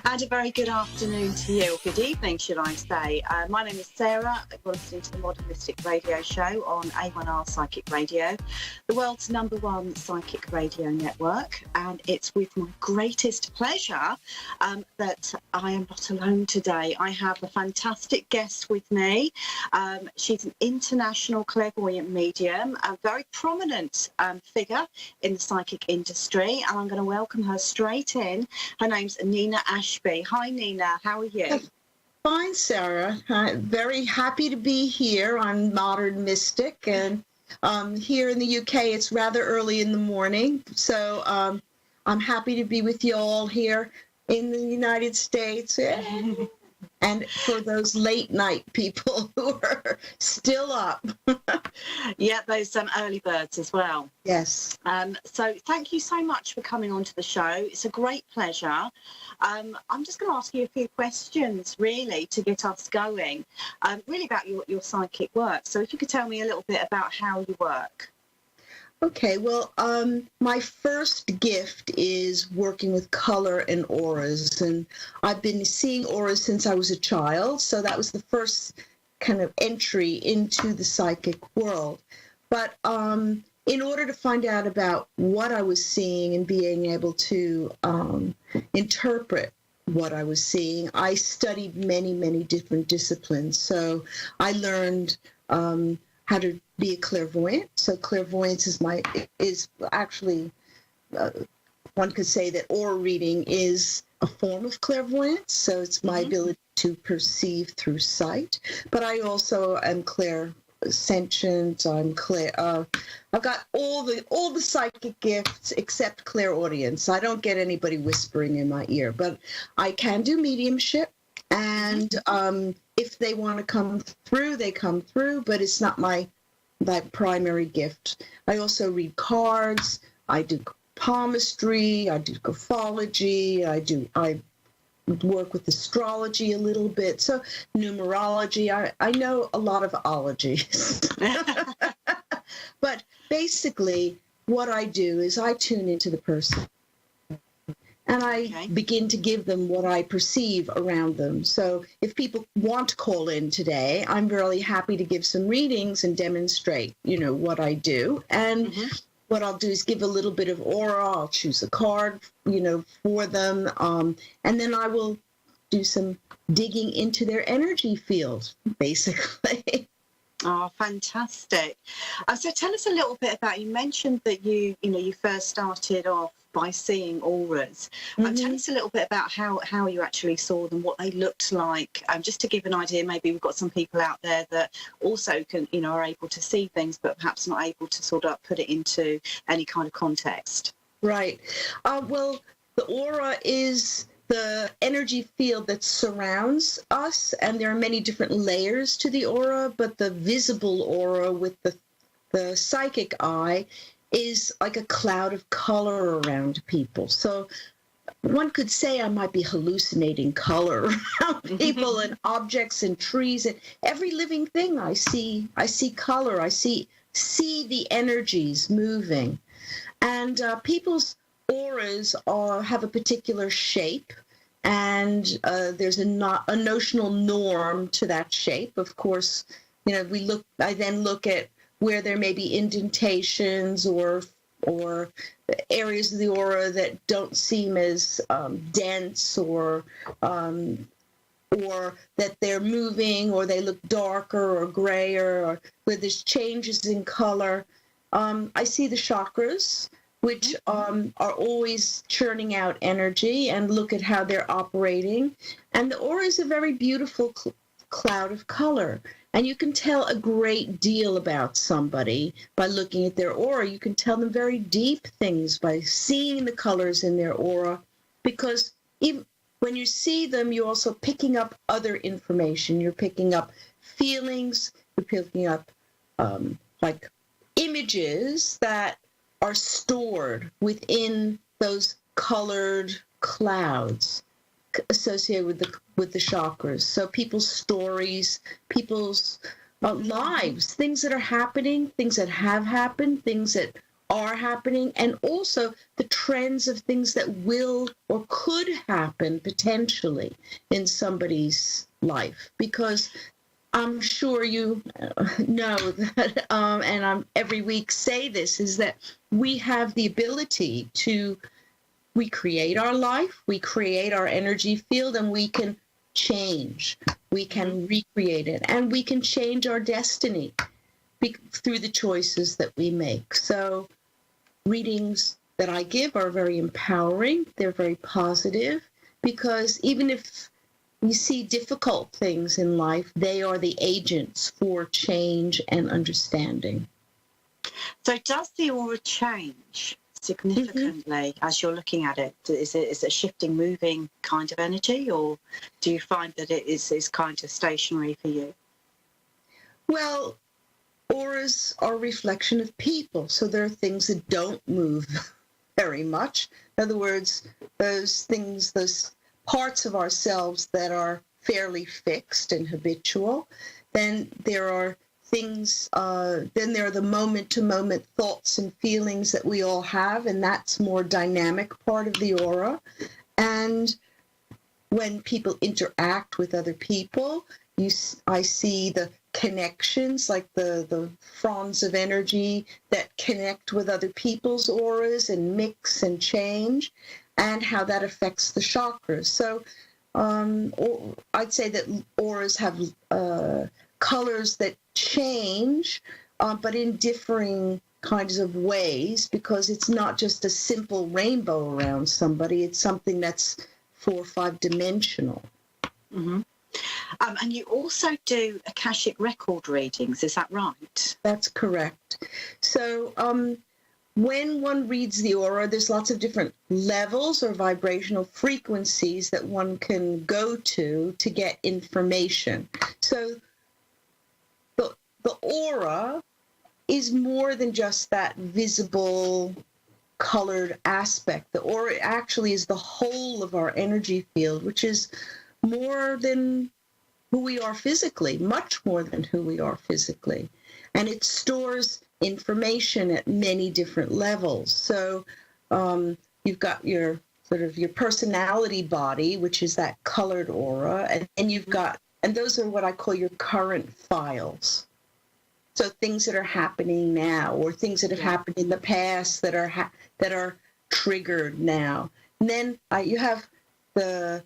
And a very good afternoon to you, or good evening, should I say. My name is Saira. You're listening to the Modern Mystic Radio Show on A1R Psychic Radio, the world's #1 psychic radio network. And it's with my greatest pleasure that I am not alone today. I have a fantastic guest with me. She's an international clairvoyant medium, a very prominent figure in the psychic industry. And I'm going to welcome her straight in. Her name's Nina Ashby. Hi, Nina. How are you? Fine, Sarah. I'm very happy to be here on Modern Mystic. And here in the UK, it's rather early in the morning. So I'm happy to be with you all here in the United States. And for those late night people who are still up. Yeah, those early birds as well. Yes. So thank you so much for coming on to the show. It's a great pleasure. I'm just going to ask you a few questions, really, to get us going, really about your psychic work. So if you could tell me a little bit about how you work. Okay, well, my first gift is working with color and auras, and I've been seeing auras since I was a child, so that was the first kind of entry into the psychic world. But in order to find out about what I was seeing and being able to interpret what I was seeing, I studied many, many different disciplines. So I learned how to be a clairvoyant. So clairvoyance is actually, one could say that aura reading is a form of clairvoyance. So it's my ability to perceive through sight. But I also am clairsentient. I've got all the psychic gifts except clairaudience. I don't get anybody whispering in my ear, but I can do mediumship. And if they want to come through, they come through, but it's not my primary gift. I also read cards. I do palmistry. I do graphology. I work with astrology a little bit. So numerology. I know a lot of ologies. But basically, what I do is I tune into the person. And I begin to give them what I perceive around them. So if people want to call in today, I'm really happy to give some readings and demonstrate, what I do. And what I'll do is give a little bit of aura. I'll choose a card, for them. And then I will do some digging into their energy field, basically. Oh, fantastic. So tell us a little bit about, you mentioned that you first started off by seeing auras. Tell us a little bit about how you actually saw them, what they looked like, just to give an idea. Maybe we've got some people out there that also can, are able to see things, but perhaps not able to sort of put it into any kind of context. Right. Well, the aura is the energy field that surrounds us, and there are many different layers to the aura, but the visible aura with the psychic eye is like a cloud of color around people. So one could say I might be hallucinating color around people and objects and trees and every living thing I see color. I see the energies moving. And people's auras have a particular shape, and there's a notional norm to that shape. Of course, I then look at where there may be indentations or areas of the aura that don't seem as dense, or that they're moving, or they look darker or grayer, or where there's changes in color. I see the chakras, which are always churning out energy, and look at how they're operating. And the aura is a very beautiful cloud of color. And you can tell a great deal about somebody by looking at their aura. You can tell them very deep things by seeing the colors in their aura, because even when you see them, you're also picking up other information. You're picking up feelings. You're picking up like images that are stored within those colored clouds associated with the chakras. So people's stories, people's lives, things that are happening, things that have happened, things that are happening, and also the trends of things that will or could happen potentially in somebody's life. Because I'm sure you know that, and I'm every week say this, is that we have the ability to, we create our life, we create our energy field, and we can change, we can recreate it, and we can change our destiny through the choices that we make. So readings that I give are very empowering, they're very positive, because even if you see difficult things in life, they are the agents for change and understanding. So does the aura change significantly as you're looking at it? Is it a shifting, moving kind of energy, or do you find that it is kind of stationary for you? Well, auras are a reflection of people, so there are things that don't move very much. In other words, those things, those parts of ourselves that are fairly fixed and habitual. Then there are things, then there are the moment-to-moment thoughts and feelings that we all have, and that's more dynamic part of the aura. And when people interact with other people, I see the connections, like the fronds of energy that connect with other people's auras and mix and change, and how that affects the chakras. So I'd say that auras have colors that change, but in differing kinds of ways, because it's not just a simple rainbow around somebody, it's something that's 4 or 5 dimensional. Mm-hmm. And you also do Akashic record readings, is that right? That's correct. So when one reads the aura, there's lots of different levels or vibrational frequencies that one can go to get information. So the aura is more than just that visible colored aspect. The aura actually is the whole of our energy field, which is more than who we are physically, much more than who we are physically. And it stores information at many different levels. So you've got your sort of your personality body, which is that colored aura, and you've got, and those are what I call your current files. So things that are happening now, or things that have happened in the past that are triggered now. And then you have the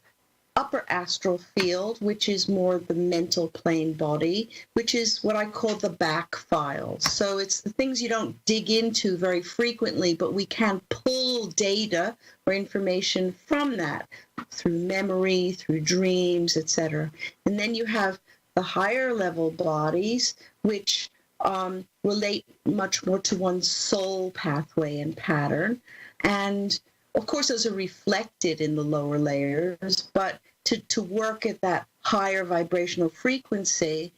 upper astral field, which is more the mental plane body, which is what I call the back files. So it's the things you don't dig into very frequently, but we can pull data or information from that through memory, through dreams, etc. And then you have the higher level bodies, which relate much more to one's soul pathway and pattern. And of course, those are reflected in the lower layers, but to work at that higher vibrational frequency,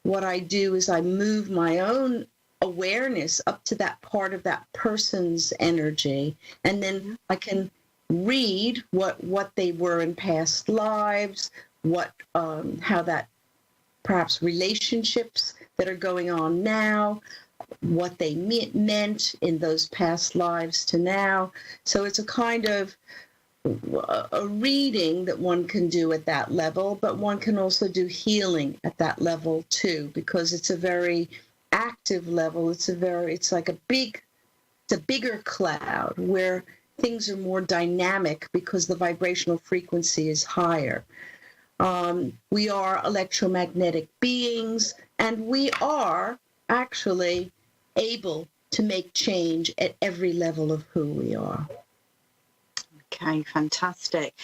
what I do is I move my own awareness up to that part of that person's energy, and then I can read what they were in past lives, how that perhaps relationships that are going on now, what they meant in those past lives to now. So it's a kind of a reading that one can do at that level, but one can also do healing at that level too, because it's a very active level. It's like a bigger cloud where things are more dynamic because the vibrational frequency is higher. We are electromagnetic beings, and we are actually able to make change at every level of who we are. Okay, fantastic.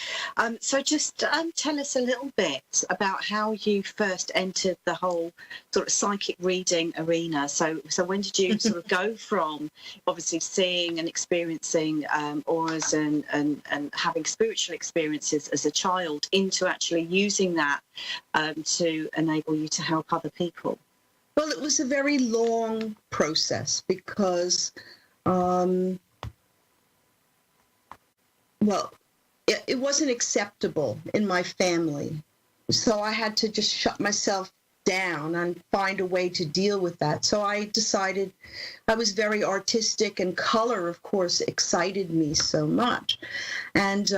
So just tell us a little bit about how you first entered the whole sort of psychic reading arena. So when did you sort of go from obviously seeing and experiencing auras and having spiritual experiences as a child into actually using that to enable you to help other people? Well, it was a very long process because it wasn't acceptable in my family. So I had to just shut myself down and find a way to deal with that. So I decided I was very artistic, and color, of course, excited me so much. And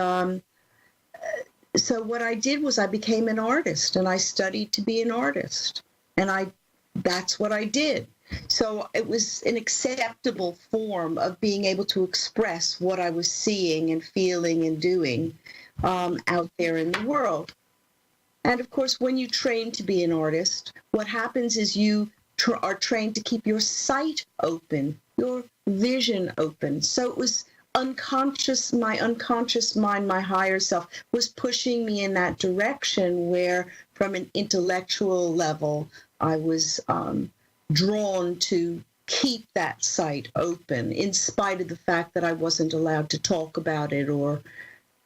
so what I did was I became an artist, and I studied to be an artist. And that's what I did. So it was an acceptable form of being able to express what I was seeing and feeling and doing out there in the world. And of course, when you train to be an artist, what happens is you are trained to keep your sight open, your vision open. So it was unconscious, my unconscious mind, my higher self was pushing me in that direction where from an intellectual level, I was drawn to keep that sight open in spite of the fact that I wasn't allowed to talk about it or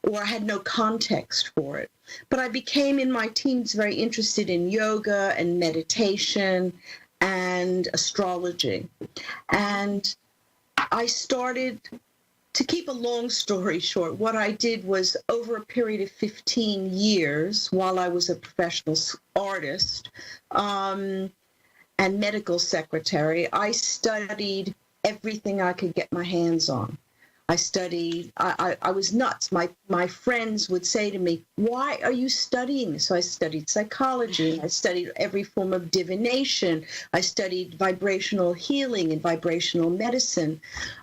I had no context for it. But I became in my teens very interested in yoga and meditation and astrology. And I started, to keep a long story short, what I did was over a period of 15 years while I was a professional artist and medical secretary, I studied everything I could get my hands on. I studied, I was nuts. My friends would say to me, why are you studying this? So I studied psychology. I studied every form of divination. I studied vibrational healing and vibrational medicine.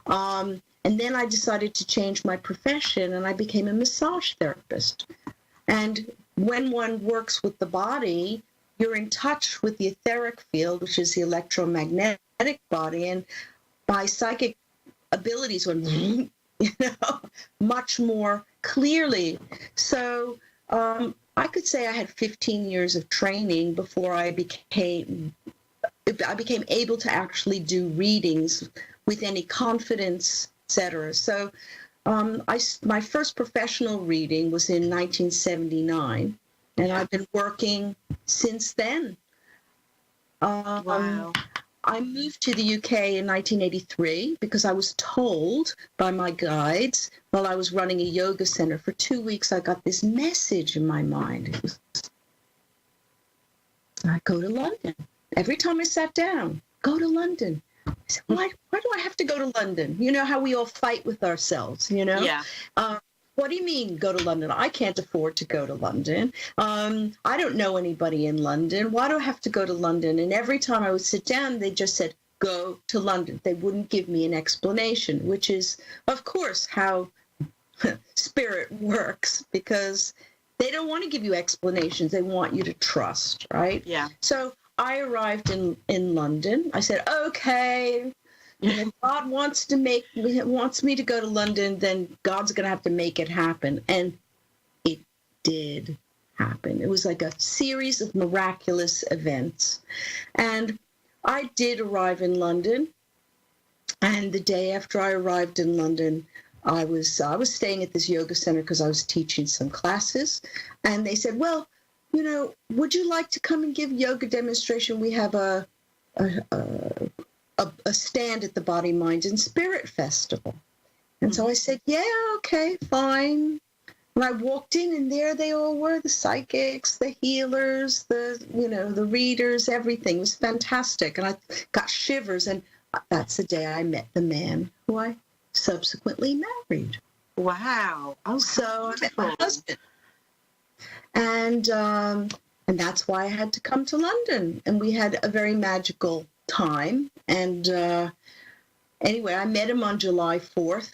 And then I decided to change my profession, and I became a massage therapist. And when one works with the body, you're in touch with the etheric field, which is the electromagnetic body, and my psychic abilities went much more clearly. So I could say I had 15 years of training before I became able to actually do readings with any confidence, etc. So my first professional reading was in 1979, and I've been working since then. Wow. I moved to the UK in 1983 because I was told by my guides while I was running a yoga center for 2 weeks, I got this message in my mind. It was, I go to London. Every time I sat down, go to London. I said, why do I have to go to London? You know how we all fight with ourselves, you know? Yeah. What do you mean go to London? I can't afford to go to London. I don't know anybody in London. Why do I have to go to London? And every time I would sit down, they just said, go to London. They wouldn't give me an explanation, which is, of course, how spirit works, because they don't want to give you explanations. They want you to trust, right? Yeah. So I arrived in London. I said, okay, if God wants me to go to London, then God's going to have to make it happen. And it did happen. It was like a series of miraculous events. And I did arrive in London. And the day after I arrived in London, I was staying at this yoga center because I was teaching some classes. And they said, well, you know, would you like to come and give yoga demonstration? We have a stand at the Body, Mind, and Spirit Festival. And so I said, yeah, okay, fine. And I walked in, and there they all were, the psychics, the healers, the readers, everything. It was fantastic. And I got shivers. And that's the day I met the man who I subsequently married. Wow. Oh, so I met my husband. And that's why I had to come to London. And we had a very magical time. And anyway, I met him on July 4th,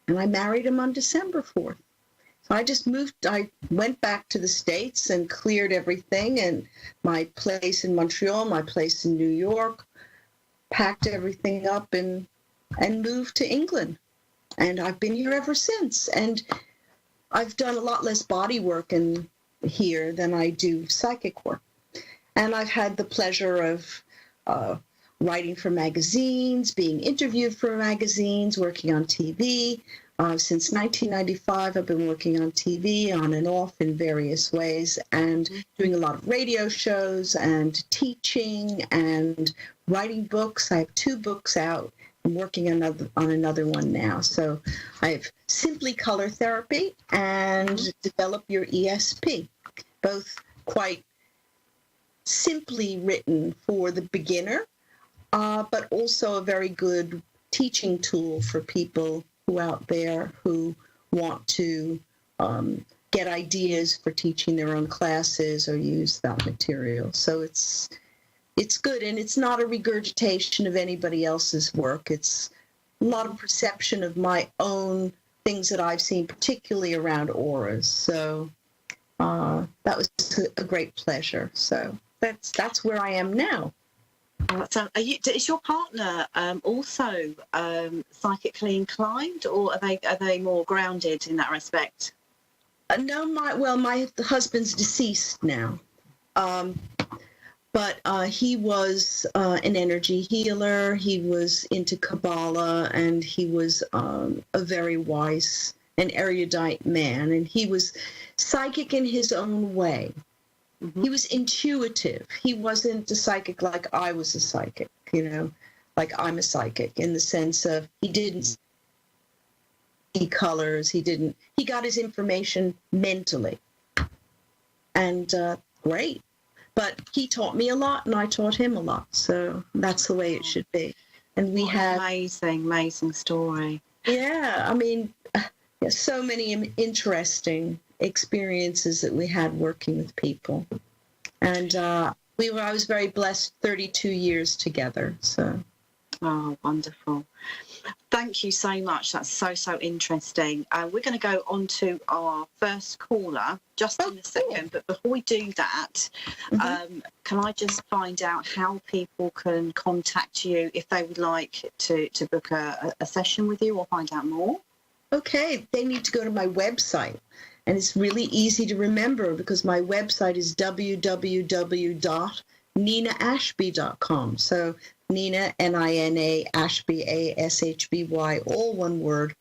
and I married him on December 4th. So I just moved, I went back to the States and cleared everything, and my place in Montreal, my place in New York, packed everything up and moved to England. And I've been here ever since. And I've done a lot less body work here than I do psychic work. And I've had the pleasure of writing for magazines, being interviewed for magazines, working on TV. Since 1995, I've been working on TV on and off in various ways and doing a lot of radio shows and teaching and writing books. I have 2 books out. I'm working on another one now. So I have Simply Color Therapy and Develop Your ESP, both quite simply written for the beginner, but also a very good teaching tool for people who out there who want to get ideas for teaching their own classes or use that material. So it's good, and it's not a regurgitation of anybody else's work. It's a lot of perception of my own things that I've seen, particularly around auras. So that was a great pleasure. So that's where I am now. Is your partner also psychically inclined, or are they more grounded in that respect? No, my husband's deceased now, but he was an energy healer. He was into Kabbalah, and he was a very wise and erudite man, and he was psychic in his own way. Mm-hmm. He was intuitive. He wasn't a psychic like I was a psychic, like I'm a psychic, in the sense of he didn't see colors. He got his information mentally. And great. But he taught me a lot, and I taught him a lot. So that's the way it should be. And we have amazing story. Yeah, I mean, so many interesting experiences that we had working with people, and I was very blessed. 32 years together. So, wonderful. Thank you so much. That's so interesting. We're going to go on to our first caller just in a second. But before we do that, can I just find out how people can contact you if they would like to book a session with you or find out more? Okay, they need to go to my website. And it's really easy to remember because my website is www.ninaashby.com. So Nina, Nina, Ashby, ASHBY, all one word,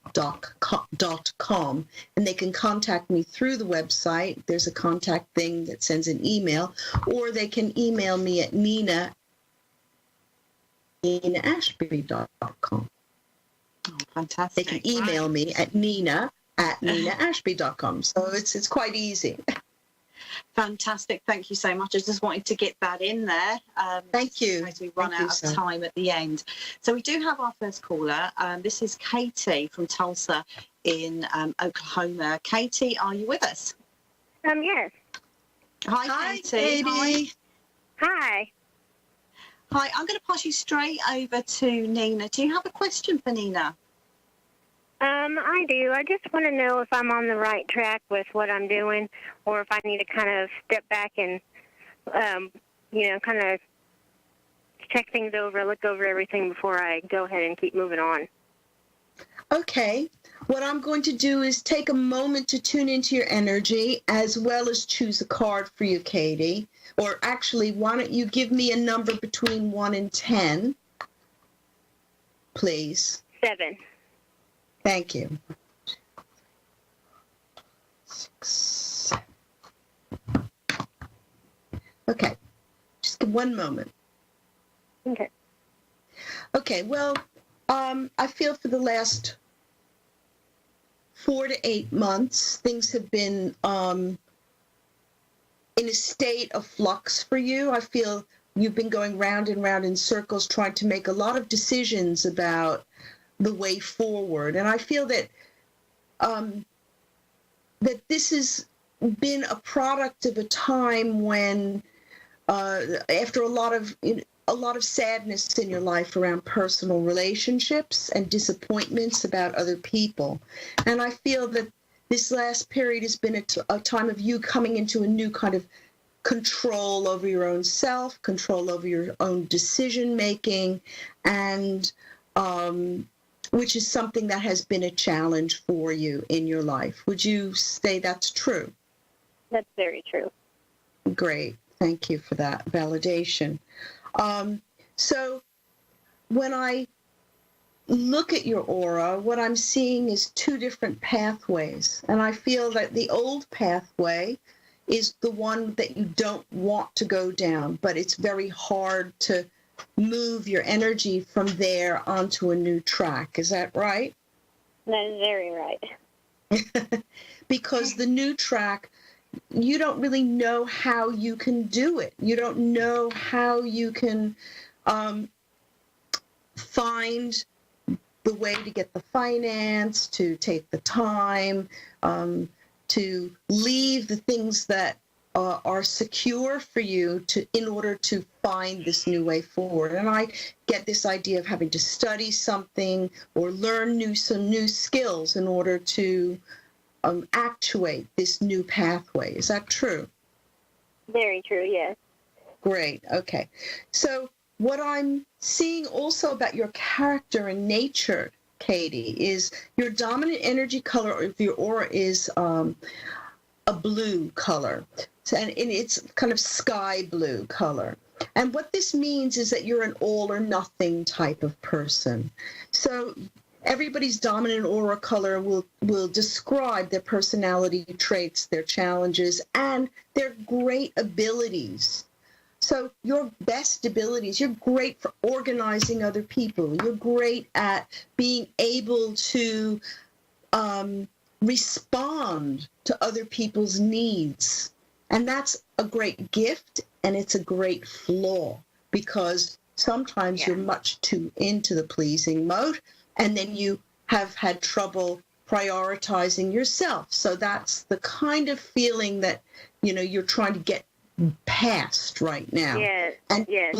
.com. And they can contact me through the website. There's a contact thing that sends an email, or they can email me at ninaashby.com. Oh, fantastic. They can email me at ninaashby.com. So it's quite easy. Fantastic. Thank you so much. I just wanted to get that in there. Thank you. As we run out of time at the end. So we do have our first caller. This is Katie from Tulsa in Oklahoma. Katie, are you with us? Yes. Hi, Katie. Hi. Hi, I'm going to pass you straight over to Nina. Do you have a question for Nina? I do. I just want to know if I'm on the right track with what I'm doing, or if I need to kind of step back and, kind of check things over, look over everything before I go ahead and keep moving on. Okay. What I'm going to do is take a moment to tune into your energy, as well as choose a card for you, Katie. Or actually, why don't you give me a number between 1 and 10, please? 7. Thank you. 6, 7. Okay. Just give one moment. Okay. Okay. Well, I feel for the last 4 to 8 months, things have been in a state of flux for you. I feel you've been going round and round in circles trying to make a lot of decisions about the way forward. And I feel that that this has been a product of a time when after a lot of sadness in your life around personal relationships and disappointments about other people. And I feel that this last period has been a time of you coming into a new kind of control over your own self, control over your own decision making, and which is something that has been a challenge for you in your life. Would you say that's true? That's very true. Great. Thank you for that validation. So when I look at your aura, what I'm seeing is 2 different pathways. And I feel that the old pathway is the one that you don't want to go down, but it's very hard to move your energy from there onto a new track. Is that right? That is very right. Because the new track, you don't really know how you can do it. You don't know how you can find the way to get the finance, to take the time, to leave the things that are secure for you in order to find this new way forward. And I get this idea of having to study something or learn some new skills in order to actuate this new pathway. Is that true? Very true, yes. Great. Okay. So what I'm seeing also about your character and nature, Katie, is your dominant energy color of your aura is a blue color. And it's kind of sky blue color. And what this means is that you're an all or nothing type of person. So everybody's dominant aura color will describe their personality traits, their challenges, and their great abilities. So your best abilities, you're great for organizing other people. You're great at being able to respond to other people's needs. And that's a great gift, and it's a great flaw, because sometimes you're much too into the pleasing mode, and then you have had trouble prioritizing yourself. So that's the kind of feeling that, you're trying to get past right now. Yes. And yes,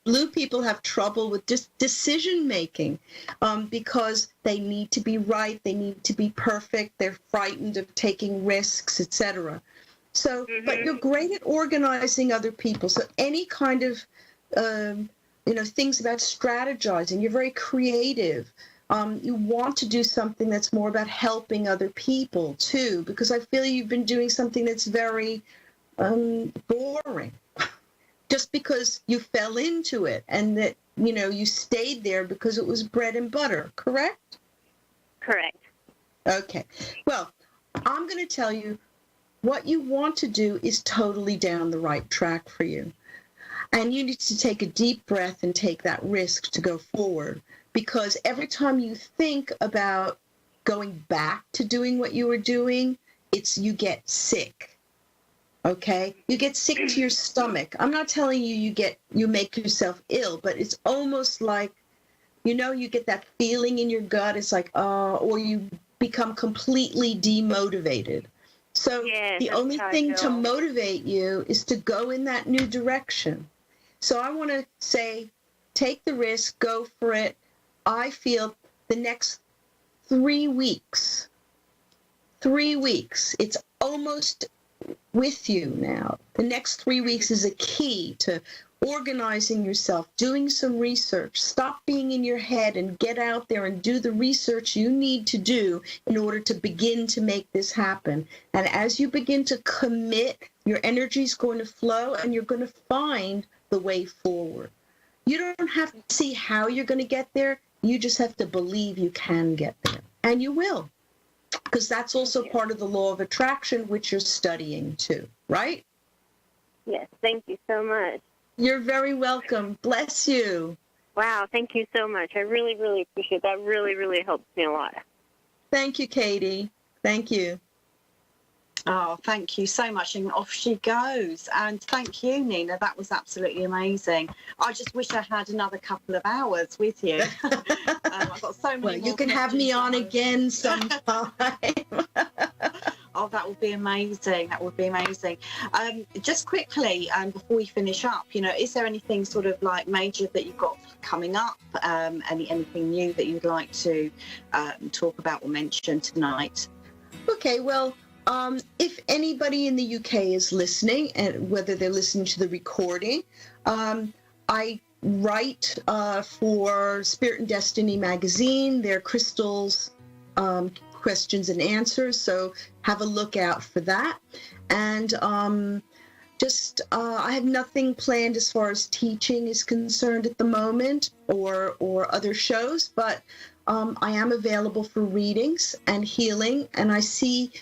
blue people have trouble with decision making because they need to be right, they need to be perfect, they're frightened of taking risks, etc. So, but you're great at organizing other people. So any kind of, things about strategizing, you're very creative. You want to do something that's more about helping other people too, because I feel you've been doing something that's very boring just because you fell into it and that, you stayed there because it was bread and butter, correct? Correct. Okay. Well, I'm going to tell you what you want to do is totally down the right track for you. And you need to take a deep breath and take that risk to go forward, because every time you think about going back to doing what you were doing, you get sick. Okay? You get sick to your stomach. I'm not telling you you make yourself ill, but it's almost like, you get that feeling in your gut. It's like, or you become completely demotivated. So the only thing to motivate you is to go in that new direction. So I want to say, take the risk, go for it. I feel the next 3 weeks, it's almost with you now. The next 3 weeks is a key to organizing yourself, doing some research. Stop being in your head and get out there and do the research you need to do in order to begin to make this happen. And as you begin to commit, your energy is going to flow and you're going to find the way forward. You don't have to see how you're going to get there. You just have to believe you can get there. And you will. Because that's also part of the law of attraction, which you're studying too, right? Yes, thank you so much. You're very welcome. Bless you. Wow, thank you so much. I really, really appreciate that. Really, really helps me a lot. Thank you, Katie. Thank you. Oh, thank you so much. And off she goes. And thank you, Nina. That was absolutely amazing. I just wish I had another couple of hours with you. I've got so many Well, you can have me on again sometime. Oh, that would be amazing. That would be amazing. Just quickly, before we finish up, is there anything sort of like major that you've got coming up? Anything new that you'd like to talk about or mention tonight? Okay, well, if anybody in the UK is listening, and whether they're listening to the recording, I write for Spirit and Destiny magazine. They're crystals, questions and answers, so have a look out for that. And I have nothing planned as far as teaching is concerned at the moment, or other shows, but I am available for readings and healing, and I see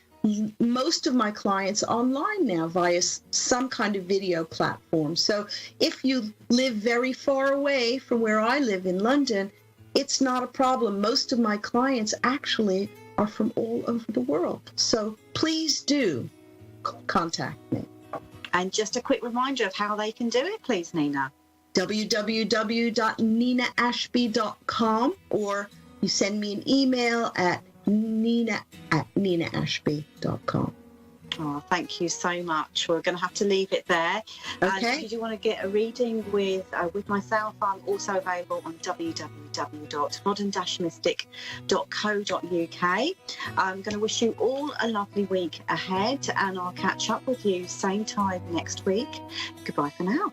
most of my clients online now via some kind of video platform. So if you live very far away from where I live in London, it's not a problem. Most of my clients actually are from all over the world. So please do contact me. And just a quick reminder of how they can do it, please, Nina. www.ninaashby.com, or you send me an email at nina@ninaashby.com. Oh, thank you so much. We're going to have to leave it there. Okay. And if you want to get a reading with myself, I'm also available on www.modern-mystic.co.uk. I'm going to wish you all a lovely week ahead, and I'll catch up with you same time next week. Goodbye for now.